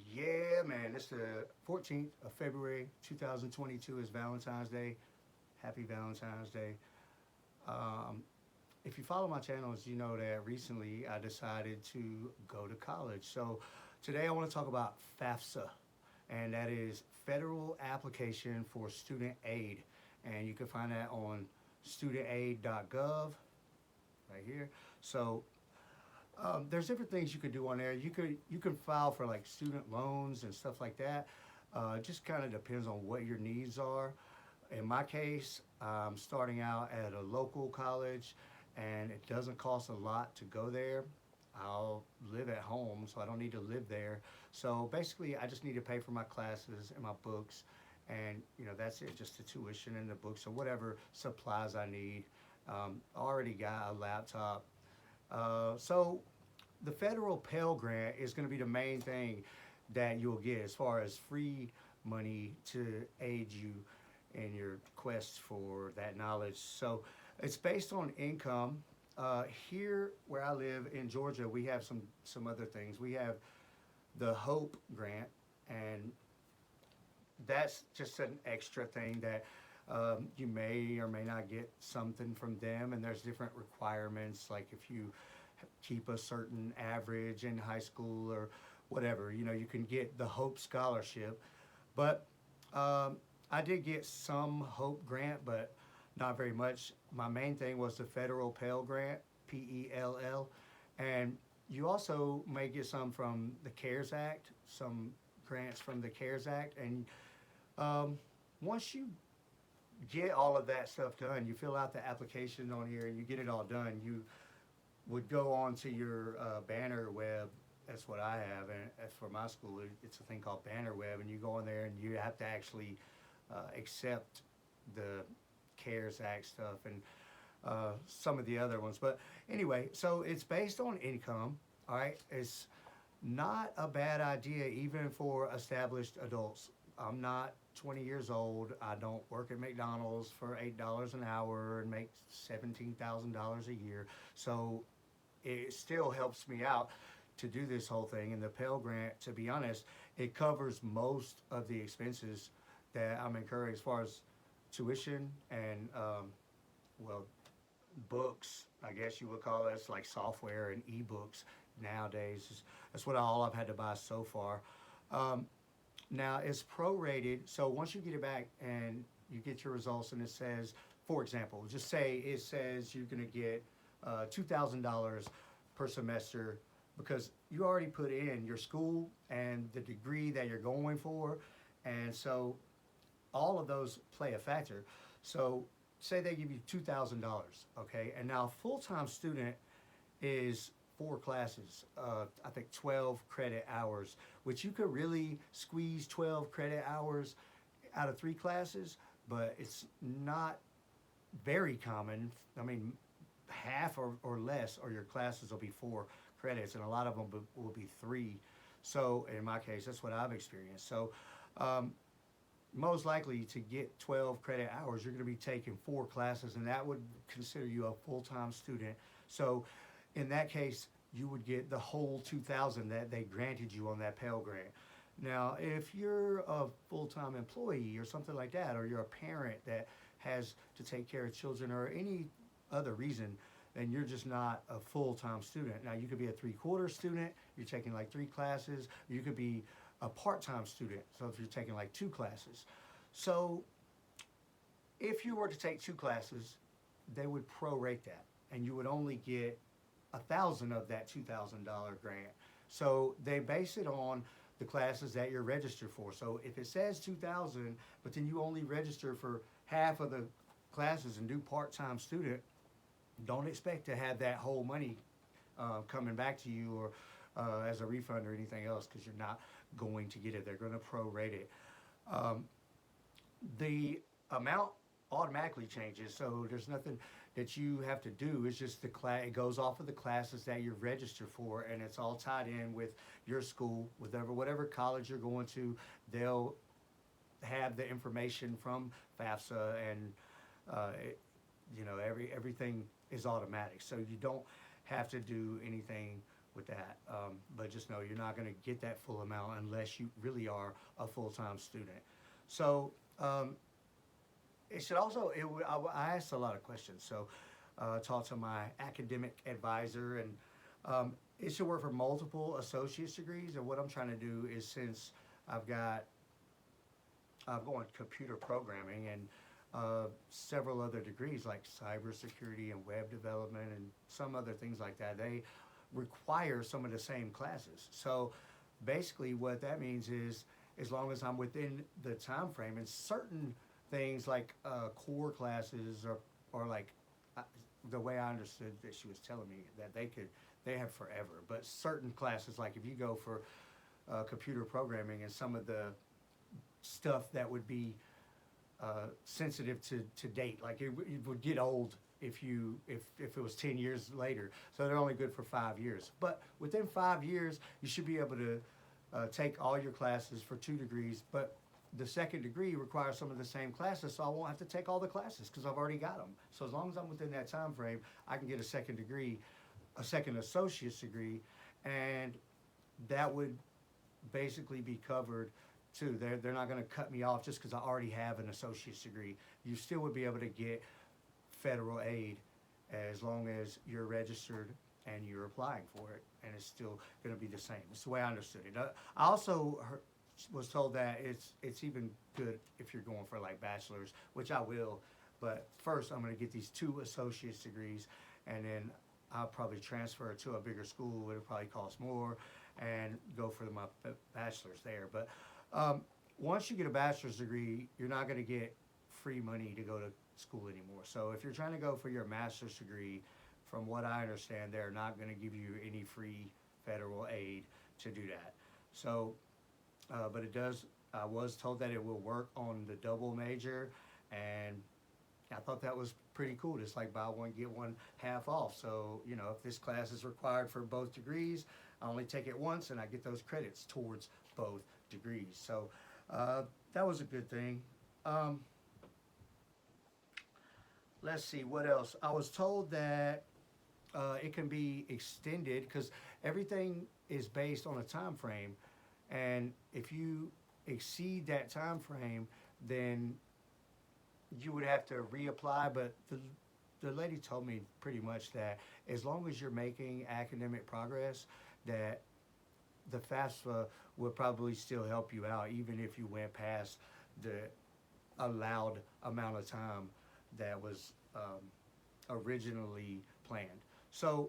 Yeah, man, it's the 14th of February, 2022 is Valentine's Day. Happy Valentine's Day. Um, if you follow my channels, you know that recently I decided to go to college. So today I want to talk about FAFSA, and that is Federal Application for Student Aid. And you can find that on studentaid.gov right here. So there's different things you could do on there. You can file for like student loans and stuff like that. It just kind of depends on what your needs are. In my case, I'm starting out at a local college, and it doesn't cost a lot to go there. I'll live at home, so I don't need to live there. So basically, I just need to pay for my classes and my books, and that's it. Just the tuition and the books or whatever supplies I need. Already got a laptop. So the federal Pell Grant is going to be the main thing that you'll get as far as free money to aid you in your quest for that knowledge. So it's based on income. Here where I live in Georgia, we have some other things. We have the Hope Grant, and that's just an extra thing that you may or may not get something from them, and there's different requirements, like if you keep a certain average in high school or whatever, you can get the Hope Scholarship. But I did get some Hope Grant, but not very much. My main thing was the Federal Pell Grant, Pell, and you also may get some from the CARES Act, some grants from the CARES Act, and once you get all of that stuff done, you fill out the application on here and you get it all done, you would go on to your banner web. That's what I have, and as for my school, it's a thing called banner web, and you go in there and you have to actually accept the CARES Act stuff and some of the other ones. But anyway, so it's based on income. All right, it's not a bad idea even for established adults. I'm not 20 years old. I don't work at McDonald's for $8 an hour and make $17,000 a year. So it still helps me out to do this whole thing. And the Pell Grant, to be honest, it covers most of the expenses that I'm incurring as far as tuition and, well, books, I guess you would call it. It's like software and ebooks nowadays. That's what all I've had to buy so far. Now it's prorated, so once you get it back and you get your results and it says, for example, just say it says you're going to get $2,000 per semester because you already put in your school and the degree that you're going for, and so all of those play a factor. So say they give you $2,000, okay, and now a full-time student is 4 classes, I think 12 credit hours, which you could really squeeze 12 credit hours out of 3 classes, but it's not very common. I mean, half or less or your classes will be 4 credits, and a lot of them will be 3. So in my case, that's what I've experienced. So most likely to get 12 credit hours, you're going to be taking 4 classes, and that would consider you a full-time student. So in that case, you would get the whole $2,000 that they granted you on that Pell Grant. Now, if you're a full-time employee or something like that, or you're a parent that has to take care of children or any other reason, then you're just not a full-time student. Now, you could be a 3/4 student, you're taking like 3 classes, you could be a part-time student, so if you're taking like 2 classes. So if you were to take 2 classes, they would prorate that, and you would only get 1,000 of that $2,000 grant. So they base it on the classes that you're registered for. So if it says 2,000, but then you only register for half of the classes and do part-time student, don't expect to have that whole money coming back to you or as a refund or anything else, because you're not going to get it. They're going to prorate it. The amount automatically changes, so there's nothing that you have to do. It's just the class. It goes off of the classes that you're registered for, and it's all tied in with your school, whatever college you're going to. They'll have the information from FAFSA, and everything is automatic. So you don't have to do anything with that. But just know you're not going to get that full amount unless you really are a full-time student. So it should also, I asked a lot of questions. So talked to my academic advisor, and it should work for multiple associate's degrees. And what I'm trying to do is, since I'm going computer programming and several other degrees like cybersecurity and web development and some other things like that, they require some of the same classes. So basically what that means is, as long as I'm within the time frame, and certain things like core classes or like the way I understood that she was telling me that they have forever, but certain classes, like if you go for computer programming and some of the stuff that would be sensitive to date, like it would get old if it was 10 years later. So they're only good for 5 years. But within 5 years, you should be able to take all your classes for 2 degrees. But the second degree requires some of the same classes, so I won't have to take all the classes because I've already got them. So as long as I'm within that time frame, I can get a second degree, a second associate's degree, and that would basically be covered too. They're not going to cut me off just because I already have an associate's degree. You still would be able to get federal aid as long as you're registered and you're applying for it, and it's still going to be the same. It's the way I understood it. I also was told that it's even good if you're going for like bachelor's, which I will, but first I'm going to get these 2 associate's degrees, and then I'll probably transfer to a bigger school. It'll probably cost more, and go for my bachelor's there. But once you get a bachelor's degree, you're not going to get free money to go to school anymore. So if you're trying to go for your master's degree, from what I understand, they're not going to give you any free federal aid to do that. So, but it does, I was told that it will work on the double major, and I thought that was pretty cool. It's like buy one, get one half off. So, you know, if this class is required for both degrees, I only take it once and I get those credits towards both degrees. So that was a good thing. Let's see, what else? I was told that it can be extended because everything is based on a time frame, and if you exceed that time frame, then you would have to reapply. But the lady told me pretty much that as long as you're making academic progress, that the FAFSA would probably still help you out even if you went past the allowed amount of time that was originally planned. So,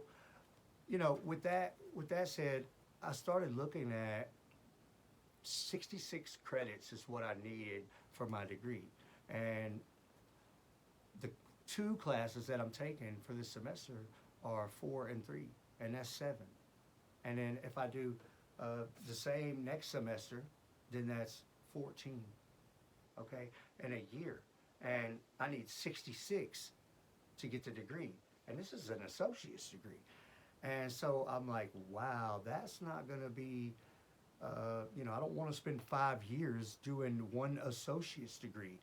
you know, with that said, I started looking at 66 credits is what I needed for my degree. And the 2 classes that I'm taking for this semester are 4 and 3, and that's 7. And then if I do the same next semester, then that's 14, okay, in a year. And I need 66 to get the degree. And this is an associate's degree. And so I'm like, wow, that's not going to be, you know, I don't want to spend 5 years doing one associate's degree.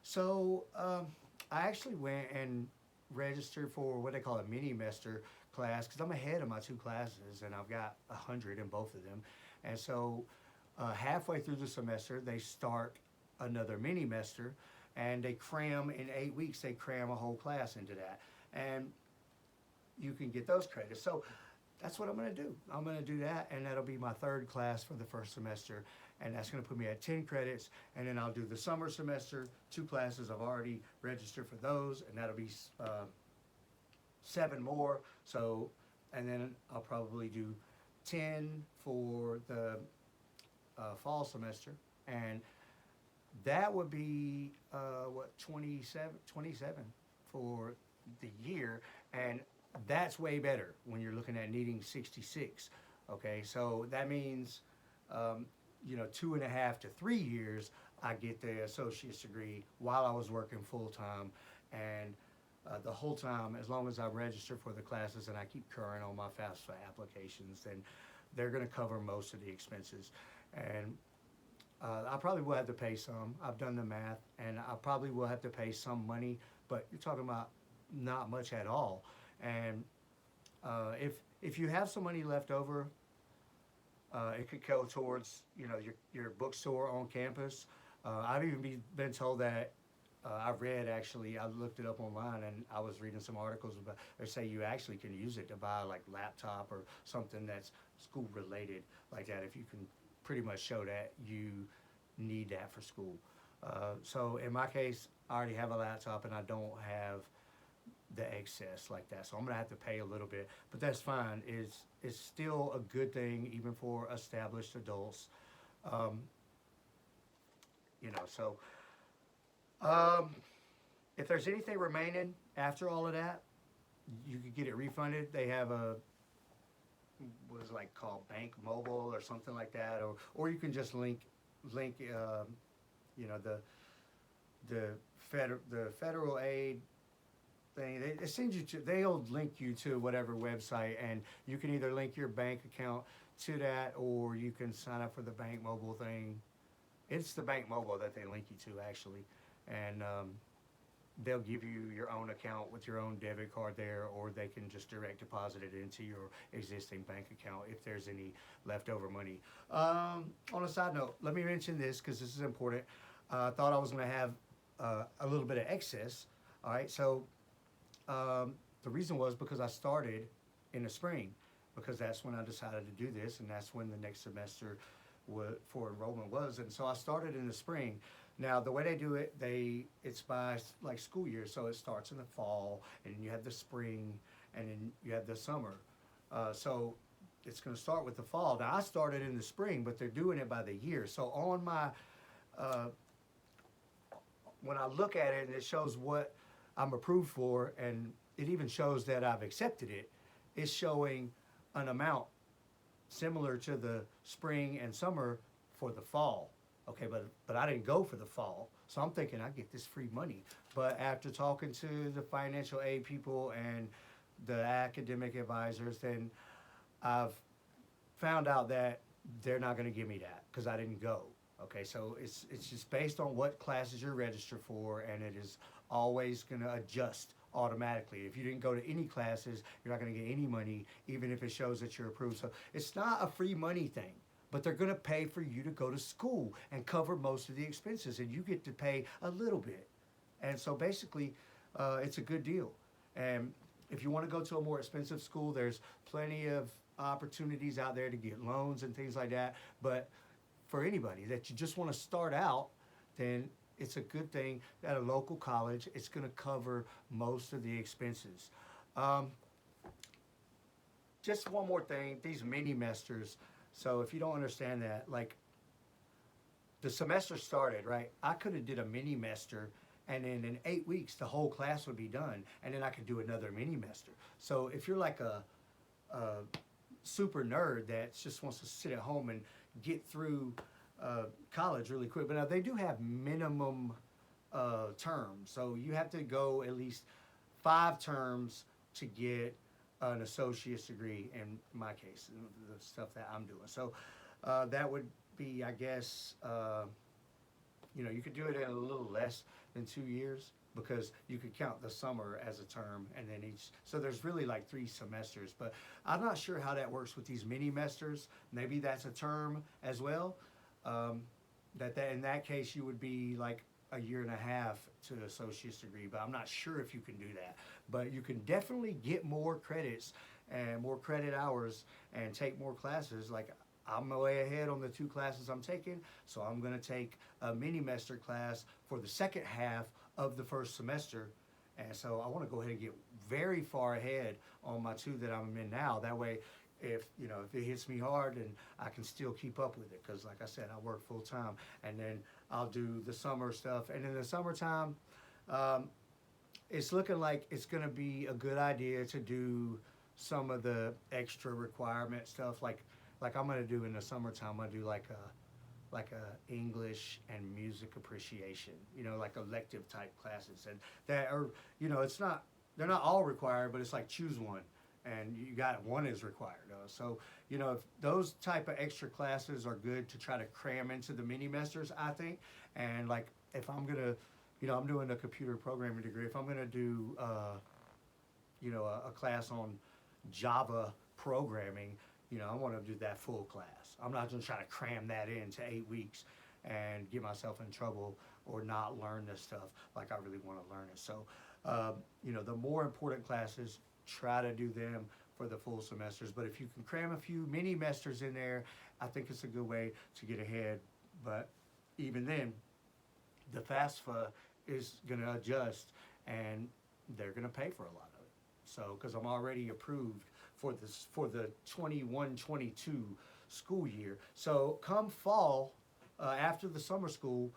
So I actually went and registered for what they call a mini-mester class, because I'm ahead of my 2 classes and I've got 100 in both of them. And so halfway through the semester, they start another mini-mester, and they cram in 8 weeks, they cram a whole class into that. And you can get those credits. So that's what I'm going to do. I'm going to do that, and that'll be my 3rd class for the first semester, and that's going to put me at 10 credits. And then I'll do the summer semester, 2 classes. I've already registered for those, and that'll be 7 more. So, and then I'll probably do 10 for the fall semester, and that would be 27 for the year. And that's way better when you're looking at needing 66. Okay, so that means, you know, 2.5 to 3 years, I get the associate's degree while I was working full time, and the whole time, as long as I register for the classes and I keep current on my FAFSA applications, then they're going to cover most of the expenses. And I probably will have to pay some. I've done the math, and I probably will have to pay some money, but you're talking about not much at all. And if you have some money left over, it could go towards your bookstore on campus. I've even been told that I read actually. I looked it up online and I was reading some articles about. They say you actually can use it to buy like laptop or something that's school related like that. If you can pretty much show that you need that for school. So in my case, I already have a laptop and I don't have the excess like that. So I'm gonna have to pay a little bit, but that's fine. It's still a good thing even for established adults. Um, so um, if there's anything remaining after all of that, you could get it refunded. They have a what is it like called Bank Mobile or something like that, or you can just link the the federal aid thing. It sends you to, they'll link you to whatever website, and you can either link your bank account to that, or you can sign up for the Bank Mobile thing. It's the Bank Mobile that they link you to actually, and they'll give you your own account with your own debit card there, or they can just direct deposit it into your existing bank account if there's any leftover money. On a side note, let me mention this because this is important. I thought I was going to have a little bit of excess. All right, so the reason was because I started in the spring, because that's when I decided to do this, and that's when the next semester for enrollment was. And so I started in the spring. Now the way they do it, it's by like school year, so it starts in the fall, and you have the spring, and then you have the summer. So it's going to start with the fall. Now I started in the spring, but they're doing it by the year. So on my when I look at it and it shows what I'm approved for, and it even shows that I've accepted it, it's showing an amount similar to the spring and summer for the fall. Okay, but I didn't go for the fall, so I'm thinking I get this free money. But after talking to the financial aid people and the academic advisors, then I've found out that they're not going to give me that because I didn't go. Okay, so it's just based on what classes you're registered for, and it is always going to adjust automatically. If you didn't go to any classes, you're not going to get any money, even if it shows that you're approved. So it's not a free money thing, but they're going to pay for you to go to school and cover most of the expenses, and you get to pay a little bit. And so basically, it's a good deal. And if you want to go to a more expensive school, there's plenty of opportunities out there to get loans and things like that. But for anybody that you just want to start out, then it's a good thing at a local college. It's going to cover most of the expenses. Just one more thing, these mini-mesters. So if you don't understand that, like the semester started, right? I could have did a mini-mester, and then in 8 weeks, the whole class would be done, and then I could do another mini-mester. So if you're like a super nerd that just wants to sit at home and get through college really quick. But now they do have minimum terms. So you have to go at least 5 terms to get an associate's degree, in my case, the stuff that I'm doing. So that would be, I guess, you could do it in a little less than 2 years, because you could count the summer as a term, and then so there's really like 3 semesters. But I'm not sure how that works with these mini-mesters. Maybe that's a term as well. That in that case you would be like a year and a half to an associate's degree, but I'm not sure if you can do that. But you can definitely get more credits and more credit hours and take more classes. Like I'm way ahead on the 2 classes I'm taking, so I'm going to take a mini-mester class for the second half of the first semester. And so I want to go ahead and get very far ahead on my 2 that I'm in now. That way, if it hits me hard, and I can still keep up with it, because like I said, I work full time, and then I'll do the summer stuff. And in the summertime, it's looking like it's going to be a good idea to do some of the extra requirement stuff, like I'm going to do in the summertime. I'm going to do like a English and music appreciation, like elective type classes, and that are, they're not all required, but it's like choose one, and you got one is required. So if those type of extra classes are good to try to cram into the mini-mesters, I think. And like if I'm gonna, I'm doing a computer programming degree. If I'm gonna do, a class on Java programming, you know, I want to do that full class. I'm not going to try to cram that into 8 weeks and get myself in trouble or not learn this stuff like I really want to learn it. So, you know, the more important classes, try to do them for the full semesters. But if you can cram a few mini semesters in there, I think it's a good way to get ahead. But even then, the FAFSA is going to adjust, and they're going to pay for a lot of it. So, because I'm already approved for this for the 21-22 school year. So, come fall, after the summer school,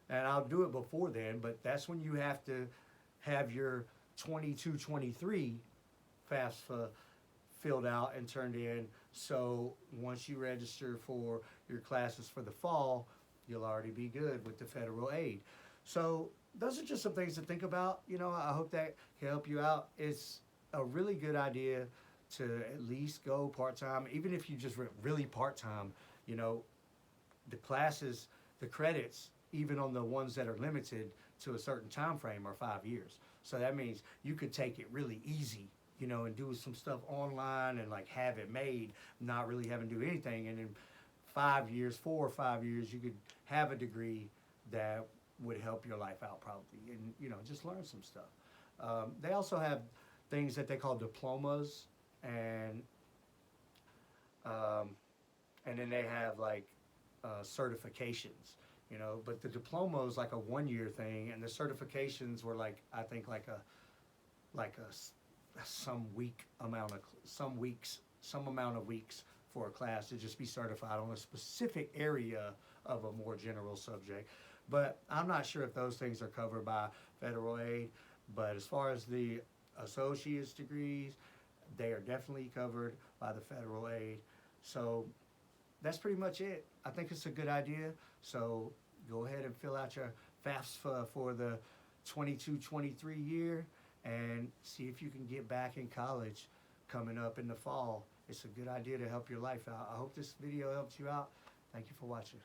and I'll do it before then, but that's when you have to have your 22-23 FAFSA filled out and turned in. So once you register for your classes for the fall, you'll already be good with the federal aid. So those are just some things to think about. You know, I hope that can help you out. It's a really good idea to at least go part-time, even if you just went really part-time. You know, the classes, the credits, even on the ones that are limited to a certain time frame, are 5 years. So that means you could take it really easy, you know, and do some stuff online and like have it made, not really having to do anything. And in 5 years, 4 or 5 years, you could have a degree that would help your life out probably, and you know, just learn some stuff. They also have things that they call diplomas, and then they have like certifications, you know. But the diploma is like a 1 year thing, and the certifications were like, I think like some amount of weeks for a class to just be certified on a specific area of a more general subject. But I'm not sure if those things are covered by federal aid. But as far as the associate's degrees, they are definitely covered by the federal aid. So that's pretty much it. I think it's a good idea. So go ahead and fill out your FAFSA for the 22-23 year and see if you can get back in college coming up in the fall. It's a good idea to help your life out. I hope this video helps you out. Thank you for watching.